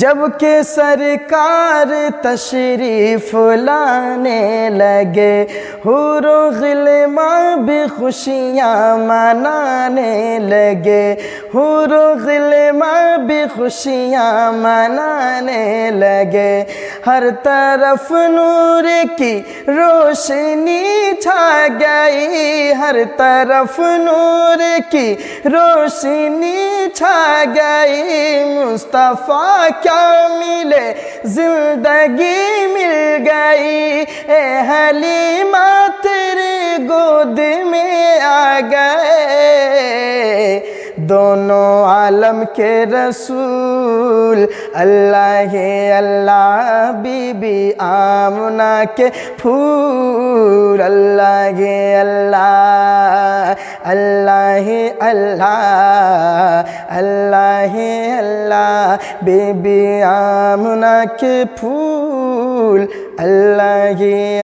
जब के सरकार तशरीफ लाने लगे, हुरो गिलमा भी खुशियाँ मनाने लगे, हुरो गिलमा भी खुशियाँ मनाने लगे। हर तरफ नूर की रोशनी छा गई, हर तरफ नूर की रोशनी छा गई। मुस्तफ़ा क्या मिले जिंदगी मिल गई, ए हलीमा तेरे गोद में आ गए। दोनों आलम के रसूल अल्लाह है अल्लाह, बीबी आमना के फूल अल्लाह है अल्लाह, अल्लाह है अल्लाह, अल्लाह है अल्लाह, बीबी आमना के फूल अल्लाह है।